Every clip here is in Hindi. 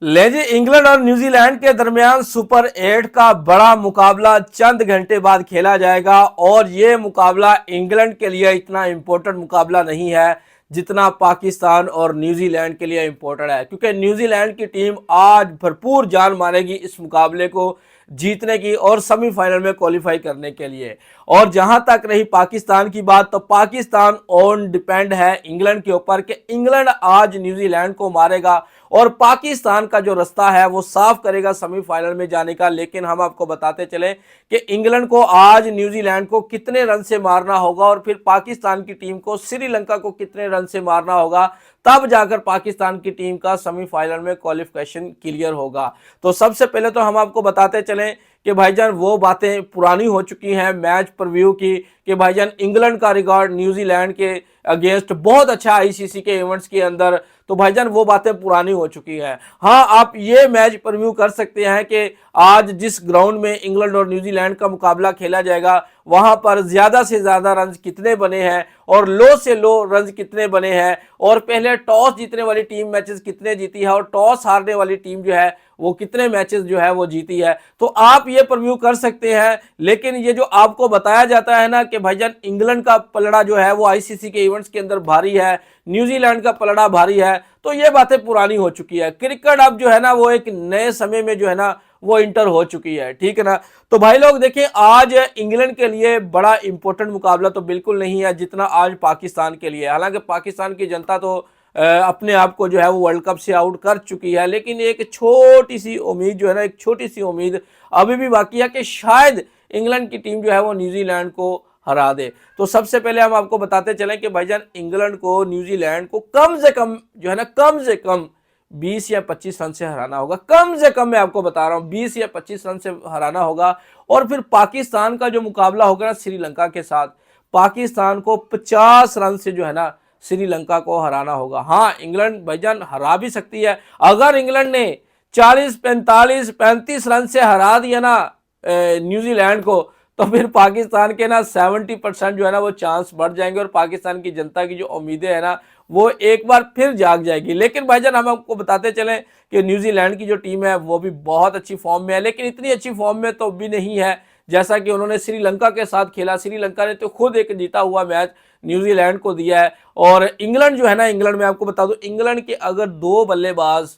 लेजी इंग्लैंड और न्यूजीलैंड के दरमियान सुपर 8 का बड़ा मुकाबला चंद घंटे बाद खेला जाएगा और ये मुकाबला इंग्लैंड के लिए इतना इंपॉर्टेंट मुकाबला नहीं है जितना पाकिस्तान और न्यूजीलैंड के लिए इंपॉर्टेंट है, क्योंकि न्यूजीलैंड की टीम आज भरपूर जान मारेगी इस मुकाबले को जीतने की और सेमीफाइनल में क्वालिफाई करने के लिए। और जहां तक रही पाकिस्तान की बात, तो पाकिस्तान ऑन डिपेंड है इंग्लैंड के ऊपर कि इंग्लैंड आज न्यूजीलैंड को मारेगा और पाकिस्तान का जो रास्ता है वो साफ करेगा सेमीफाइनल में जाने का। लेकिन हम आपको बताते चले कि इंग्लैंड को आज न्यूजीलैंड को कितने रन से मारना होगा और फिर पाकिस्तान की टीम को श्रीलंका को कितने रन से मारना होगा, तब जाकर पाकिस्तान की टीम का सेमीफाइनल में क्वालिफिकेशन क्लियर होगा। तो सबसे पहले तो हम आपको बताते चलें कि भाईजान वो बातें पुरानी हो चुकी हैं मैच प्रीव्यू की कि भाईजान इंग्लैंड का रिकॉर्ड न्यूजीलैंड के अगेंस्ट बहुत अच्छा आईसीसी के इवेंट्स के अंदर, तो भाईजान वो बातें पुरानी हो चुकी हैं। हाँ, आप ये मैच प्रीव्यू कर सकते हैं कि आज जिस ग्राउंड में इंग्लैंड और न्यूजीलैंड का मुकाबला खेला जाएगा वहां पर ज्यादा से ज्यादा रन कितने बने हैं और लो से लो रन कितने बने हैं और पहले टॉस जीतने वाली टीम मैचेस कितने जीती है और टॉस हारने वाली टीम जो है वो कितने मैचेस जो है वो जीती है। तो आप ये प्रीव्यू कर सकते हैं। लेकिन ये जो आपको बताया जाता है ना कि भाईजान इंग्लैंड का पलड़ा जो है वो आईसीसी के इवेंट्स के अंदर भारी है, न्यूजीलैंड का पलड़ा भारी है, तो ये बातें पुरानी हो चुकी है। क्रिकेट अब जो है ना वो एक नए समय में जो है ना वो इंटर हो चुकी है, ठीक है ना। तो भाई लोग देखिए, आज इंग्लैंड के लिए बड़ा इंपॉर्टेंट मुकाबला तो बिल्कुल नहीं है जितना आज पाकिस्तान के लिए। हालांकि पाकिस्तान की जनता तो अपने आप को जो है वो वर्ल्ड कप से आउट कर चुकी है, लेकिन एक छोटी सी उम्मीद जो है ना, एक छोटी सी उम्मीद अभी भी बाकी है कि शायद इंग्लैंड की टीम जो है वो न्यूजीलैंड को हरा दे। तो सबसे पहले हम आपको बताते चलें कि भाईजान इंग्लैंड को न्यूजीलैंड को कम से कम जो है ना, कम से कम 20 या 25 रन से हराना होगा। कम से कम मैं आपको बता रहा हूं 20 या 25 रन से हराना होगा। और फिर पाकिस्तान का जो मुकाबला होगा ना श्रीलंका के साथ, पाकिस्तान को 50 रन से जो है ना श्रीलंका को हराना होगा। हाँ, इंग्लैंड भाईजान हरा भी सकती है। अगर इंग्लैंड ने 40, 45, 35 रन से हरा दिया ना न्यूजीलैंड को, तो फिर पाकिस्तान के ना 70% जो है ना वो चांस बढ़ जाएंगे और पाकिस्तान की जनता की जो उम्मीदें है ना वो एक बार फिर जाग जाएगी। लेकिन भाईजान हम आपको बताते चलें कि न्यूजीलैंड की जो टीम है वो भी बहुत अच्छी फॉर्म में है, लेकिन इतनी अच्छी फॉर्म में तो भी नहीं है जैसा कि उन्होंने श्रीलंका के साथ खेला। श्रीलंका ने तो खुद एक जीता हुआ मैच न्यूजीलैंड को दिया है। और इंग्लैंड जो है ना, इंग्लैंड में आपको बता दूं, इंग्लैंड के अगर दो बल्लेबाज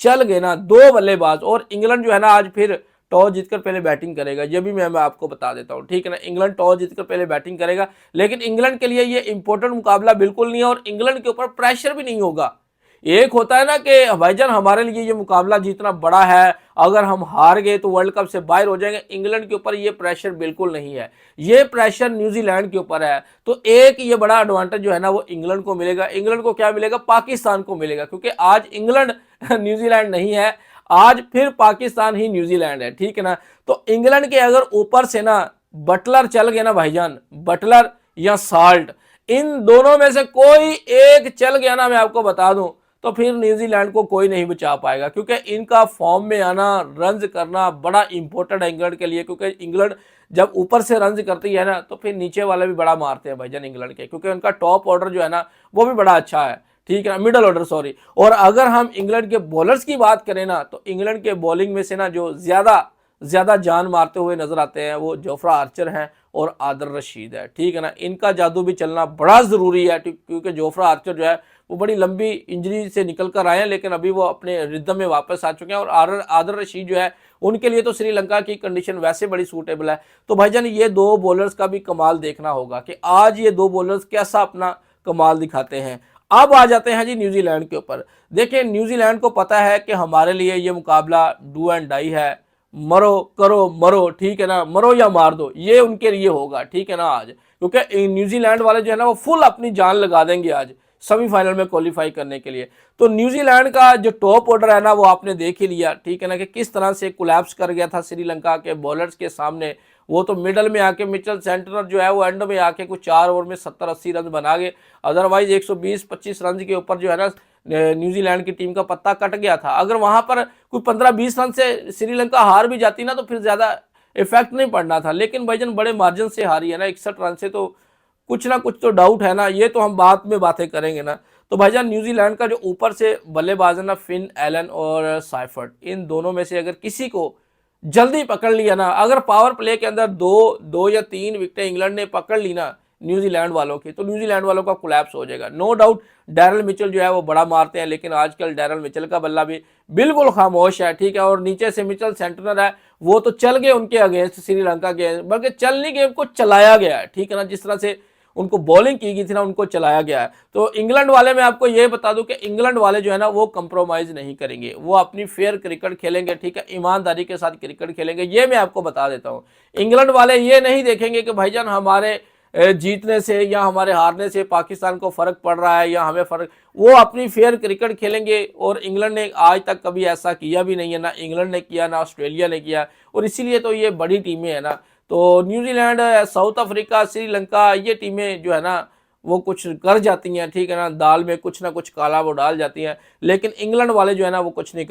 चल गए ना, दो बल्लेबाज, और इंग्लैंड जो है ना आज फिर टॉस जीतकर पहले बैटिंग करेगा, ये भी मैं आपको बता देता हूं, ठीक है ना। इंग्लैंड टॉस जीतकर पहले बैटिंग करेगा, लेकिन इंग्लैंड के लिए ये इंपॉर्टेंट मुकाबला बिल्कुल नहीं है और इंग्लैंड के ऊपर प्रेशर भी नहीं होगा। एक होता है ना कि भाईजान हमारे लिए ये मुकाबला जीतना बड़ा है, अगर हम हार गए तो वर्ल्ड कप से बाहर हो जाएंगे। इंग्लैंड के ऊपर ये प्रेशर बिल्कुल नहीं है, ये प्रेशर न्यूजीलैंड के ऊपर है। तो एक ये बड़ा एडवांटेज जो है ना वो इंग्लैंड को मिलेगा। इंग्लैंड को क्या मिलेगा? पाकिस्तान को मिलेगा, क्योंकि आज इंग्लैंड न्यूजीलैंड नहीं है, आज फिर पाकिस्तान ही न्यूजीलैंड है, ठीक है ना। तो इंग्लैंड के अगर ऊपर से ना बटलर चल गया ना भाईजान, बटलर या साल्ट, इन दोनों में से कोई एक चल गया ना, मैं आपको बता दूं, तो फिर न्यूजीलैंड को कोई नहीं बचा पाएगा, क्योंकि इनका फॉर्म में आना, रन्स करना बड़ा इंपॉर्टेंट है इंग्लैंड के लिए। क्योंकि इंग्लैंड जब ऊपर से रन्स करती है ना तो फिर नीचे वाले भी बड़ा मारते हैं भाईजान इंग्लैंड के, क्योंकि उनका टॉप ऑर्डर जो है ना वो भी बड़ा अच्छा है, ठीक है ना, मिडल ऑर्डर सॉरी। और अगर हम इंग्लैंड के बॉलर्स की बात करें ना, तो इंग्लैंड के बॉलिंग में से ना जो ज्यादा जान मारते हुए नजर आते हैं वो जोफ्रा आर्चर हैं और आदिल रशीद है, ठीक है ना। इनका जादू भी चलना बड़ा जरूरी है, क्योंकि जोफ्रा आर्चर जो है वो बड़ी लंबी इंजरी से निकल कर आए हैं, लेकिन अभी वो अपने रिदम में वापस आ चुके हैं। और आदिल रशीद जो है उनके लिए तो श्रीलंका की कंडीशन वैसे बड़ी सूटेबल है। तो भाईजान ये दो बॉलर्स का भी कमाल देखना होगा कि आज ये दो बॉलर्स कैसा अपना कमाल दिखाते हैं। अब आ जाते हैं जी न्यूजीलैंड के ऊपर। देखिए, न्यूजीलैंड को पता है कि हमारे लिए ये मुकाबला डू एंड डाई है, मरो करो मरो, ठीक है ना, मरो या मार दो, ये उनके लिए होगा, ठीक है ना आज। क्योंकि न्यूजीलैंड वाले जो है ना वो फुल अपनी जान लगा देंगे आज सेमीफाइनल में क्वालिफाई करने के लिए। तो न्यूजीलैंड का जो टॉप ऑर्डर है ना वो आपने देख ही लिया, ठीक है ना, कि किस तरह से कोलैप्स कर गया था श्रीलंका के बॉलर्स के सामने। वो तो मिडल में आके मिचेल सेंटनर जो है वो एंड में आके कुछ 4 ओवर में 70-80 रन बना गए। अदरवाइज 120-25 रन के ऊपर जो है ना न्यूजीलैंड की टीम का पत्ता कट गया था। अगर वहां पर कोई 15-20 रन से श्रीलंका हार भी जाती ना तो फिर ज्यादा इफेक्ट नहीं पड़ना था, लेकिन भाईजान बड़े मार्जिन से हारी है ना 61 रन से, तो कुछ ना कुछ तो डाउट है ना। ये तो हम बाद में बातें करेंगे ना। तो भाईजान न्यूजीलैंड का जो ऊपर से बल्लेबाज है ना, फिन एलन और साइफर्ट, इन दोनों में से अगर किसी को जल्दी पकड़ लिया ना, अगर पावर प्ले के अंदर दो या तीन विकेटें इंग्लैंड ने पकड़ ली ना न्यूजीलैंड वालों की, तो न्यूजीलैंड वालों का कोलैप्स हो जाएगा। नो डाउट डैरल मिचेल जो है वो बड़ा मारते हैं, लेकिन आजकल डैरल मिचेल का बल्ला भी बिल्कुल खामोश है, ठीक है। और नीचे से मिचेल सेंटनर है, वो तो चल गए उनके अगेंस्ट, श्रीलंका के, बल्कि चल नहीं गए, उनको चलाया गया है, ठीक है ना। जिस तरह से उनको बॉलिंग की गई थी ना, उनको चलाया गया है। तो इंग्लैंड वाले मैं आपको ये बता दूं कि इंग्लैंड वाले जो है ना वो कंप्रोमाइज नहीं करेंगे, वो अपनी फेयर क्रिकेट खेलेंगे, ठीक है, ईमानदारी के साथ क्रिकेट खेलेंगे, ये मैं आपको बता देता हूं। इंग्लैंड वाले ये नहीं देखेंगे कि भाईजान हमारे जीतने से या हमारे हारने से पाकिस्तान को फर्क पड़ रहा है या हमें फर्क, वो अपनी फेयर क्रिकेट खेलेंगे। और इंग्लैंड ने आज तक कभी ऐसा किया भी नहीं है, ना इंग्लैंड ने किया ना ऑस्ट्रेलिया ने किया, और इसीलिए तो ये बड़ी टीमें है ना। तो न्यूजीलैंड, साउथ अफ्रीका, श्रीलंका, ये टीमें जो है ना वो कुछ कर जाती हैं, ठीक है ना, दाल में कुछ ना कुछ काला वो डाल जाती हैं, लेकिन इंग्लैंड वाले जो है ना वो कुछ नहीं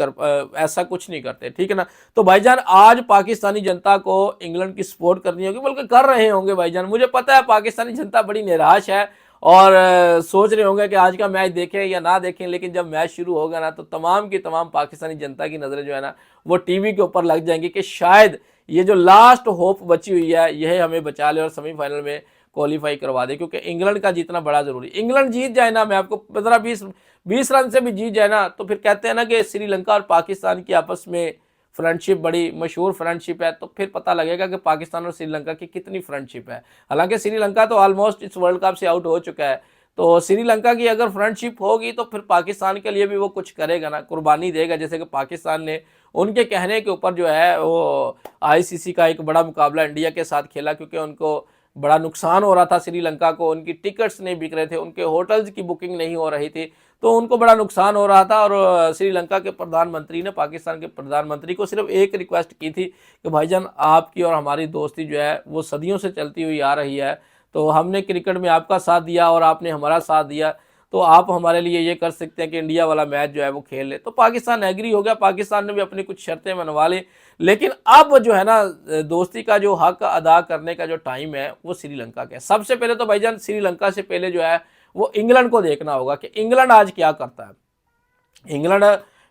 ऐसा कुछ नहीं करते, ठीक है ना। तो भाईजान आज पाकिस्तानी जनता को इंग्लैंड की सपोर्ट करनी होगी, बल्कि कर रहे होंगे भाईजान। मुझे पता है पाकिस्तानी जनता बड़ी निराश है और सोच रहे होंगे कि आज का मैच देखें या ना देखें, लेकिन जब मैच शुरू होगा ना तो तमाम की तमाम पाकिस्तानी जनता की नजरें जो है ना वो टीवी के ऊपर लग जाएंगी कि शायद ये जो लास्ट होप बची हुई है यह हमें बचा ले और सेमीफाइनल में क्वालिफाई करवा दे, क्योंकि इंग्लैंड का जीतना बड़ा जरूरी। इंग्लैंड जीत जाए ना, मैं आपको 15-20 रन से भी जीत जाए ना, तो फिर कहते हैं ना कि श्रीलंका और पाकिस्तान की आपस में फ्रेंडशिप बड़ी मशहूर फ्रेंडशिप है, तो फिर पता लगेगा कि पाकिस्तान और श्रीलंका की कितनी फ्रेंडशिप है। हालांकि श्रीलंका तो ऑलमोस्ट इस वर्ल्ड कप से आउट हो चुका है, तो श्रीलंका की अगर फ्रेंडशिप होगी तो फिर पाकिस्तान के लिए भी वो कुछ करेगा ना, कुर्बानी देगा। जैसे कि पाकिस्तान ने उनके कहने के ऊपर जो है वो आईसीसी का एक बड़ा मुकाबला इंडिया के साथ खेला, क्योंकि उनको बड़ा नुकसान हो रहा था श्रीलंका को, उनकी टिकट्स नहीं बिक रहे थे, उनके होटल्स की बुकिंग नहीं हो रही थी, तो उनको बड़ा नुकसान हो रहा था। और श्रीलंका के प्रधानमंत्री ने पाकिस्तान के प्रधानमंत्री को सिर्फ एक रिक्वेस्ट की थी कि भाईजान आपकी और हमारी दोस्ती जो है वो सदियों से चलती हुई आ रही है, तो हमने क्रिकेट में आपका साथ दिया और आपने हमारा साथ दिया, तो आप हमारे लिए ये कर सकते हैं कि इंडिया वाला मैच जो है वो खेल ले। तो पाकिस्तान एग्री हो गया, पाकिस्तान ने भी अपनी कुछ शर्तें मनवा ली, लेकिन अब जो है ना दोस्ती का जो हक अदा करने का जो टाइम है वो श्रीलंका का है। सबसे पहले तो भाईजान श्रीलंका से पहले जो है वो इंग्लैंड को देखना होगा कि इंग्लैंड आज क्या करता है। इंग्लैंड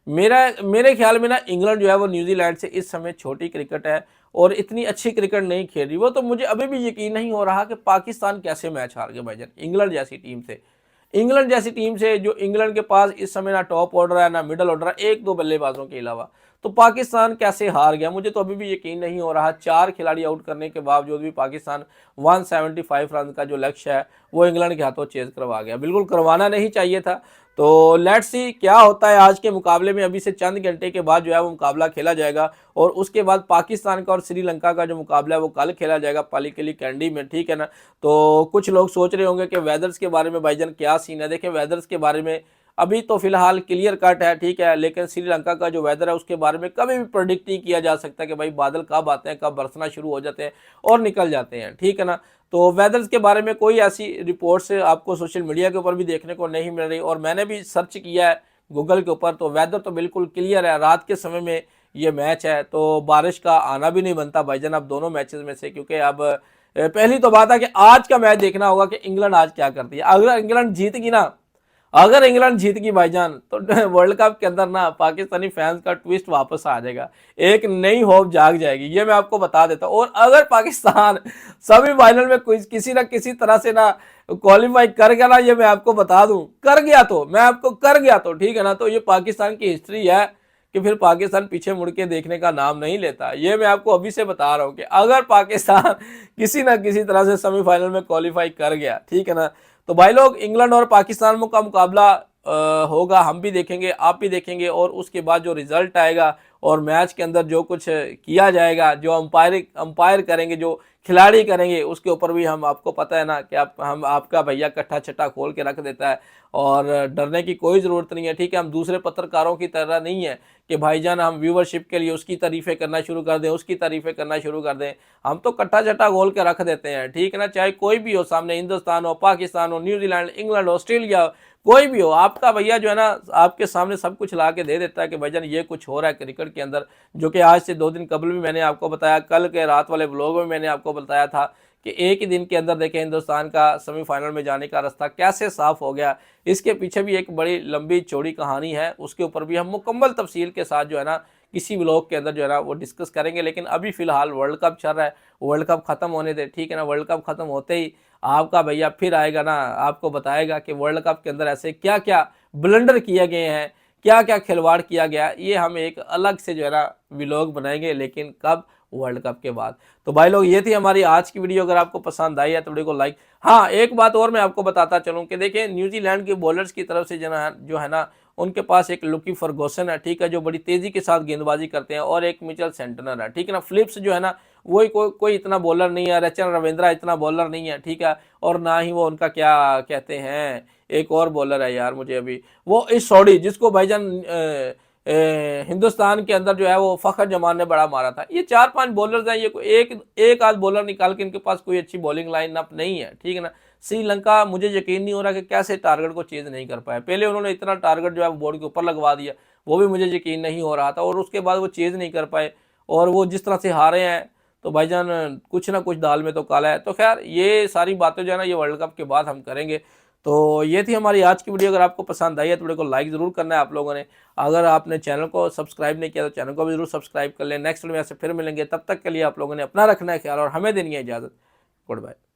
मेरे ख्याल में ना इंग्लैंड जो है वो न्यूजीलैंड से इस समय छोटी क्रिकेट है और इतनी अच्छी क्रिकेट नहीं खेल रही। वो तो मुझे अभी भी यकीन नहीं हो रहा कि पाकिस्तान कैसे मैच हार गया भाईजान इंग्लैंड जैसी टीम से। इंग्लैंड जैसी टीम से, जो इंग्लैंड के पास इस समय ना टॉप ऑर्डर है ना मिडल ऑर्डर है, एक दो बल्लेबाजों के अलावा, तो पाकिस्तान कैसे हार गया मुझे तो अभी भी यकीन नहीं हो रहा। 4 खिलाड़ी आउट करने के बावजूद भी पाकिस्तान 175 रन का जो लक्ष्य है वो इंग्लैंड के हाथों चेज करवा गया। बिल्कुल करवाना नहीं चाहिए था। तो लेट्स सी क्या होता है आज के मुकाबले में। अभी से चंद घंटे के बाद जो है वो मुकाबला खेला जाएगा और उसके बाद पाकिस्तान का और श्रीलंका का जो मुकाबला है वो कल खेला जाएगा पलीकली कैंडी में, ठीक है ना। तो कुछ लोग सोच रहे होंगे कि वेदर्स के बारे में भाईजान क्या सीन है। देखिए वेदर्स के बारे में अभी तो फिलहाल क्लियर कट है, ठीक है, लेकिन श्रीलंका का जो वेदर है उसके बारे में कभी भी प्रेडिक्ट नहीं किया जा सकता कि भाई बादल कब आते हैं, कब बरसना शुरू हो जाते हैं और निकल जाते हैं, ठीक है ना। तो वेदर्स के बारे में कोई ऐसी रिपोर्ट्स आपको सोशल मीडिया के ऊपर भी देखने को नहीं मिल रही और मैंने भी सर्च किया है गूगल के ऊपर, तो वेदर तो बिल्कुल क्लियर है। रात के समय में ये मैच है तो बारिश का आना भी नहीं बनता भाईजान अब दोनों मैचेस में से, क्योंकि अब पहली तो बात है कि आज का मैच देखना होगा कि इंग्लैंड आज क्या करती है। अगर इंग्लैंड जीतेगी ना, अगर इंग्लैंड जीत गई भाईजान तो वर्ल्ड कप के अंदर ना पाकिस्तानी फैंस का ट्विस्ट वापस आ जाएगा, एक नई होप जाग जाएगी, ये मैं आपको बता देता हूं। और अगर पाकिस्तान सेमीफाइनल में किसी ना किसी तरह से ना क्वालिफाई कर गया ना, ये मैं आपको बता दूं, कर गया तो मैं आपको कर गया तो ठीक है ना, तो ये पाकिस्तान की हिस्ट्री है कि फिर पाकिस्तान पीछे मुड़ के देखने का नाम नहीं लेता। ये मैं आपको अभी से बता रहा हूं कि अगर पाकिस्तान किसी ना किसी तरह से सेमीफाइनल में क्वालिफाई कर गया, ठीक है ना, तो भाई लोग इंग्लैंड और पाकिस्तान का मुकाबला होगा, हम भी देखेंगे, आप भी देखेंगे। और उसके बाद जो रिजल्ट आएगा और मैच के अंदर जो कुछ किया जाएगा, जो अंपायर करेंगे, जो खिलाड़ी करेंगे, उसके ऊपर भी हम, आपको पता है ना कि हम आपका भैया कट्ठा छट्टा खोल के रख देता है और डरने की कोई ज़रूरत नहीं है, ठीक है। हम दूसरे पत्रकारों की तरह नहीं है कि भाईजान हम व्यूवरशिप के लिए उसकी तारीफ़ें करना शुरू कर दें, उसकी तारीफ़ें करना शुरू कर दें। हम तो कट्ठा छट्टा खोल के रख देते हैं, ठीक है ना, चाहे कोई भी हो सामने, हिंदुस्तान हो, पाकिस्तान हो, न्यूजीलैंड, इंग्लैंड, ऑस्ट्रेलिया, कोई भी हो, आपका भैया जो है ना आपके सामने सब कुछ ला के दे देता है कि भाईजान ये कुछ हो रहा है क्रिकेट के अंदर, जो कि आज से 2 दिन कबल भी मैंने आपको बताया, कल के रात वाले ब्लॉग में मैंने आपको बताया था कि एक ही दिन के अंदर देखें हिंदुस्तान का सेमीफाइनल में जाने का रास्ता कैसे साफ हो गया। इसके पीछे भी एक बड़ी लंबी चौड़ी कहानी है, उसके ऊपर भी हम मुकम्मल तफसील के साथ जो है ना किसी व्लॉग के अंदर जो है ना वो डिस्कस करेंगे। लेकिन अभी फिलहाल वर्ल्ड कप चल रहा है, वर्ल्ड कप खत्म होने दे, ठीक है ना। वर्ल्ड कप खत्म होते ही आपका भैया फिर आएगा ना, आपको बताएगा कि वर्ल्ड कप के अंदर ऐसे क्या क्या ब्लंडर किए गए हैं, क्या क्या खिलवाड़ किया गया। ये हम एक अलग से जो है ना व्लॉग बनाएंगे, लेकिन कब, वर्ल्ड कप के बाद। तो भाई लोग ये थी हमारी आज की वीडियो। अगर आपको पसंद आई है तो वीडियो को लाइक, हाँ एक बात और मैं आपको बताता चलूँ कि देखिए न्यूजीलैंड के बॉलर्स की तरफ से जो है ना उनके पास एक लुकी फर्गूसन है, ठीक है, जो बड़ी तेजी के साथ गेंदबाजी करते हैं, और एक मिचेल सेंटनर है, ठीक है ना। फिलिप्स जो है ना वही कोई इतना बॉलर नहीं है, रचन रविंद्रा इतना बॉलर नहीं है, ठीक है, और ना ही वो उनका क्या कहते हैं एक और बॉलर है यार मुझे अभी, वो इस सौड़ी जिसको भाईजान हिंदुस्तान के अंदर जो है वो फखर जमान ने बड़ा मारा था। ये 4-5 बॉलर्स हैं, ये कोई एक आध बॉलर निकाल के इनके पास कोई अच्छी बॉलिंग लाइन अप नहीं है, ठीक है ना। श्रीलंका मुझे यकीन नहीं हो रहा कि कैसे टारगेट को चेज नहीं कर पाया। पहले उन्होंने इतना टारगेट जो है बोर्ड के ऊपर लगवा दिया, वो भी मुझे यकीन नहीं हो रहा था, और उसके बाद वो चेज नहीं कर पाए, और वो जिस तरह से हारे हैं तो भाईजान कुछ ना कुछ दाल में तो काला है। तो खैर ये सारी बातें जो है ना ये वर्ल्ड कप के बाद हम करेंगे। तो ये थी हमारी आज की वीडियो। अगर आपको पसंद आई है तो वीडियो को लाइक ज़रूर करना है आप लोगों ने। अगर आपने चैनल को सब्सक्राइब नहीं किया तो चैनल को भी जरूर सब्सक्राइब कर लें। नेक्स्ट वीडियो में ऐसे फिर मिलेंगे, तब तक के लिए आप लोगों ने अपना रखना है ख्याल और हमें देनी है इजाज़त। Good bye.